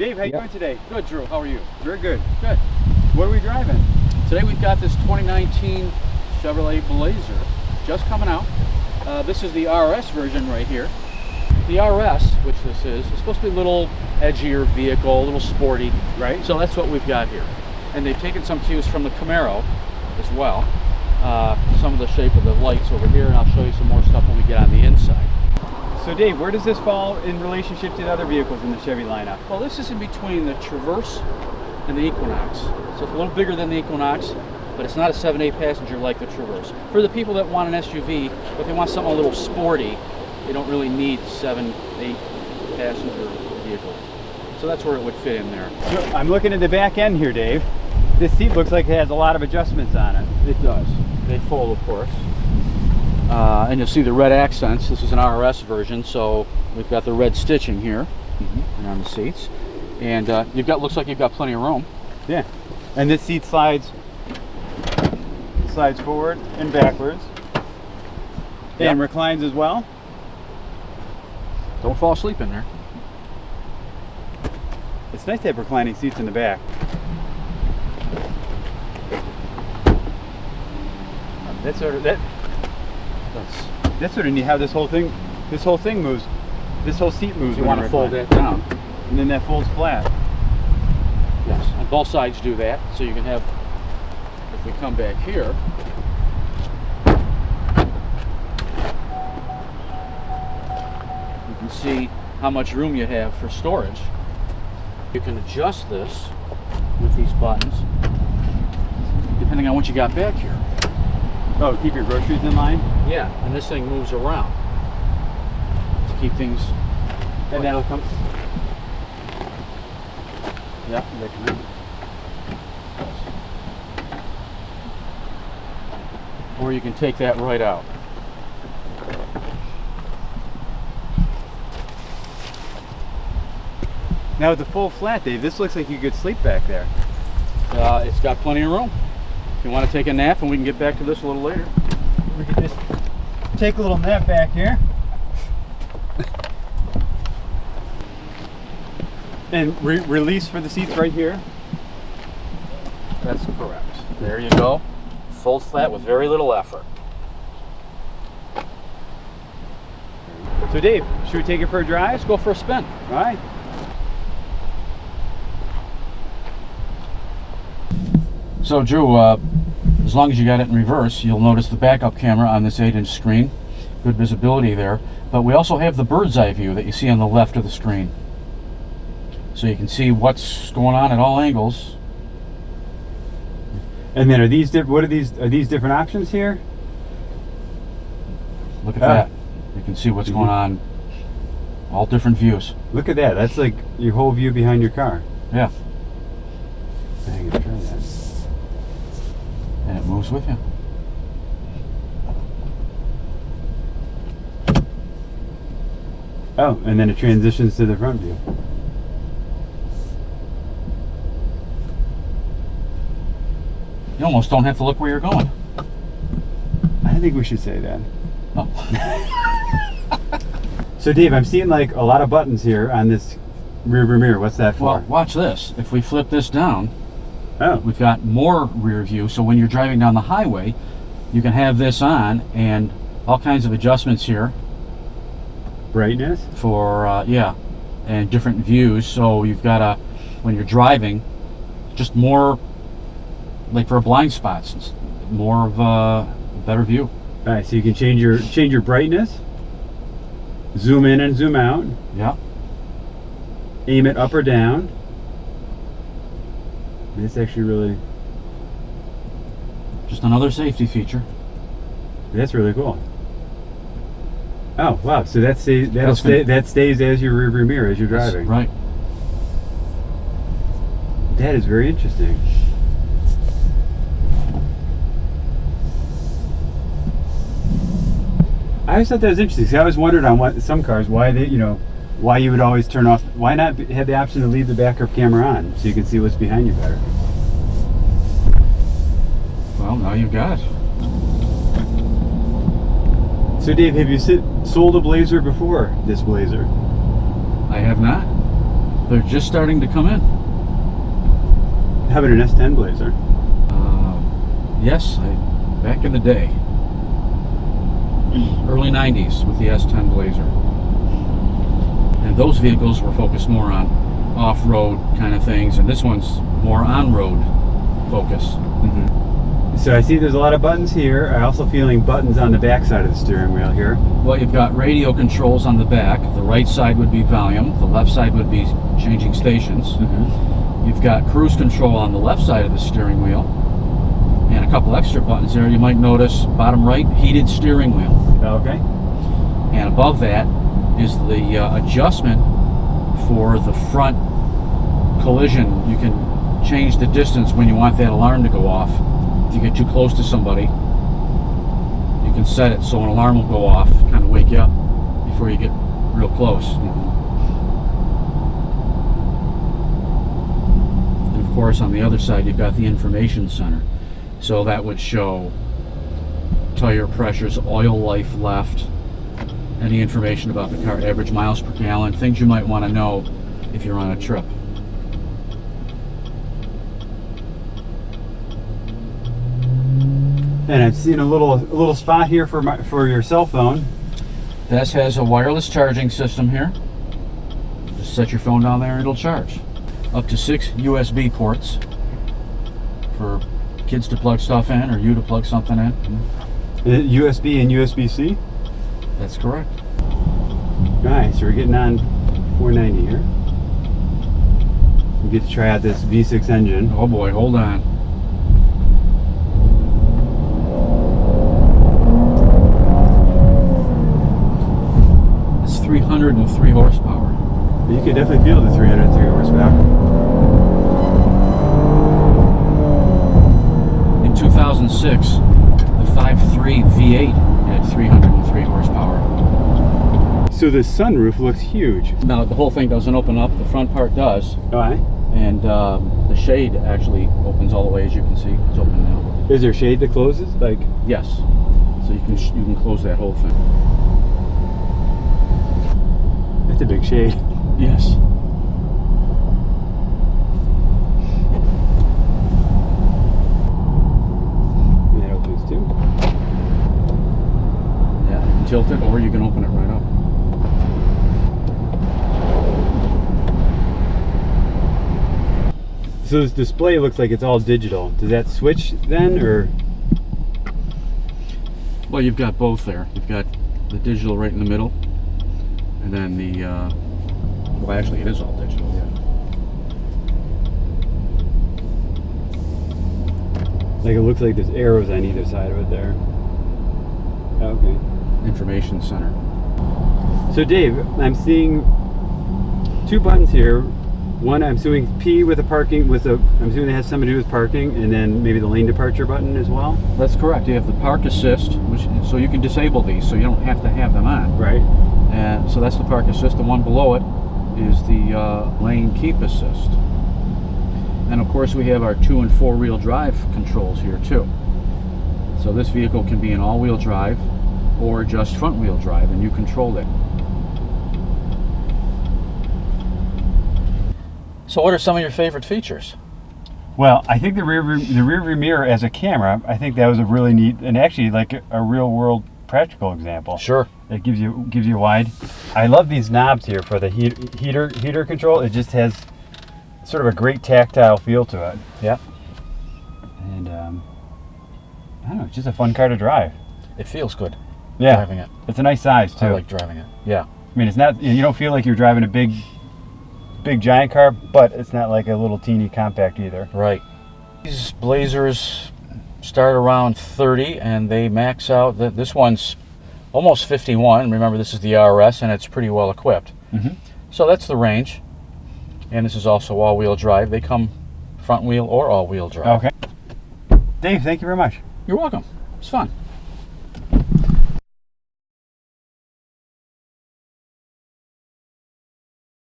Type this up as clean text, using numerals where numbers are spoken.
Dave, how you doing today? Good, Drew. How are you? Very good. Good. What are we driving? Today we've got this 2019 Chevrolet Blazer just coming out. This is the RS version right here. The RS, which this is supposed to be a little edgier vehicle, a little sporty. Right. So that's what we've got here. And they've taken some cues from the Camaro as well. Some of the shape of the lights over here, and I'll show you some more stuff when we get on the inside. So Dave, where does this fall in relationship to the other vehicles in the Chevy lineup? Well, this is in between the Traverse and the Equinox. So it's a little bigger than the Equinox, but it's not a 7-8 passenger like the Traverse. For the people that want an SUV, but they want something a little sporty, they don't really need 7-8 passenger vehicle. So that's where it would fit in there. So I'm looking at the back end here, Dave. This seat looks like it has a lot of adjustments on it. It does. They fold, of course. And you'll see the red accents. This is an RS version, so we've got the red stitching here around the seats. And looks like you've got plenty of room. Yeah. And this seat slides forward and backwards. Yep. And reclines as well. Don't fall asleep in there. It's nice to have reclining seats in the back. That's sort of neat how this whole thing moves. This whole seat moves. You want to fold that down. And then that folds flat. Yes, and both sides do that. So you can have, if we come back here, you can see how much room you have for storage. You can adjust this with these buttons, depending on what you got back here. Oh, keep your groceries in line? Yeah, and this thing moves around to keep things. And that'll come. Yeah, they come in. Or you can take that right out. Now with the full flat, Dave, this looks like you could sleep back there. It's got plenty of room. If you want to take a nap, and we can get back to this a little later. We could just take a little nap back here. And release for the seats right here. That's correct. There you go. Full flat with very little effort. So Dave, should we take it for a drive? Let's go for a spin. All right. So Drew, as long as you got it in reverse, you'll notice the backup camera on this 8-inch screen. Good visibility there. But we also have the bird's eye view that you see on the left of the screen. So you can see what's going on at all angles. And then are these different options here? Look at that. You can see what's going on. All different views. Look at that. That's like your whole view behind your car. Yeah. I'm gonna try that. And it moves with you. Oh, and then it transitions to the front view. You almost don't have to look where you're going. I think we should say that. Oh. So Dave, I'm seeing like a lot of buttons here on this rear view mirror. What's that for? Well, watch this. If we flip this down, oh, we've got more rear view. So when you're driving down the highway, you can have this on and all kinds of adjustments here. Brightness? For, and different views. So you've got when you're driving, just more, like for blind spots, it's more of a better view. All right, so you can change your brightness, zoom in and zoom out. Yeah. Aim it up or down. It's actually really... Just another safety feature. That's really cool. Oh, wow. So that stays as your rear view mirror as you're driving. That's right. That is very interesting. I always thought that was interesting. See, I always wondered on some cars why why you would always turn off. Why not have the option to leave the backup camera on so you can see what's behind you better? Well, now you've got it. So Dave, have you sold a Blazer before this Blazer? I have not. They're just starting to come in. How about an S10 Blazer? Yes, back in the day, early 90s with the S10 Blazer. And those vehicles were focused more on off-road kind of things, and this one's more on-road focus. Mm-hmm. So I see there's a lot of buttons here. I'm also feeling buttons on the back side of the steering wheel here. Well, you've got radio controls on the back. The right side would be volume. The left side would be changing stations. Mm-hmm. You've got cruise control on the left side of the steering wheel. And a couple extra buttons there. You might notice bottom right, heated steering wheel. Okay. And above that is the adjustment for the front collision. You can change the distance when you want that alarm to go off. If you get too close to somebody, you can set it so an alarm will go off, kind of wake you up before you get real close. Mm-hmm. And of course, on the other side, you've got the information center. So that would show tire pressures, oil life left, any information about the car, average miles per gallon, things you might want to know if you're on a trip. And I've seen a little spot here for your cell phone. This has a wireless charging system here. Just set your phone down there and it'll charge. Up to 6 USB ports for kids to plug stuff in or you to plug something in. USB and USB-C? That's correct. Nice, we're getting on 490 here. We get to try out this V6 engine. Oh boy, hold on. It's 303 horsepower. You can definitely feel the 303 horsepower. In 2006, the 5.3 V8 had 303 horsepower. So the sunroof looks huge. Now the whole thing doesn't open up. The front part does. Alright. And the shade actually opens all the way, as you can see. It's open now. Is there shade that closes? Like, yes. So you can close that whole thing. that's a big shade. Yes. And that opens too. Yeah, you can tilt it or you can open it right up. So this display looks like it's all digital. Does that switch then, or? Well, you've got both there. You've got the digital right in the middle, and then the, well actually it is all digital, yeah. Like it looks like there's arrows on either side of it there. Okay. Information center. So Dave, I'm seeing 2 buttons here. One, I'm assuming P with the parking, I'm assuming it has something to do with parking, and then maybe the lane departure button as well? That's correct. You have the park assist, so you can disable these, so you don't have to have them on. Right. And so that's the park assist. The one below it is the lane keep assist. And of course we have our 2- and 4-wheel drive controls here too. So this vehicle can be an all-wheel drive or just front-wheel drive, and you control that. So what are some of your favorite features? Well, I think the rear view mirror as a camera, I think that was a really neat, and actually like a real world practical example. Sure. It gives you wide. I love these knobs here for the heater control. It just has sort of a great tactile feel to it. Yeah. And I don't know, it's just a fun car to drive. It feels good. Yeah. Driving it. It's a nice size too. I like driving it. Yeah. I mean, it's not, you don't feel like you're driving a big giant car, but it's not like a little teeny compact either. Right. These Blazers start around 30 and they max out. This one's almost 51. Remember, this is the RS and it's pretty well equipped. Mm-hmm. So that's the range. And this is also all-wheel drive. They come front wheel or all-wheel drive. Okay. Dave, thank you very much. You're welcome. It's fun.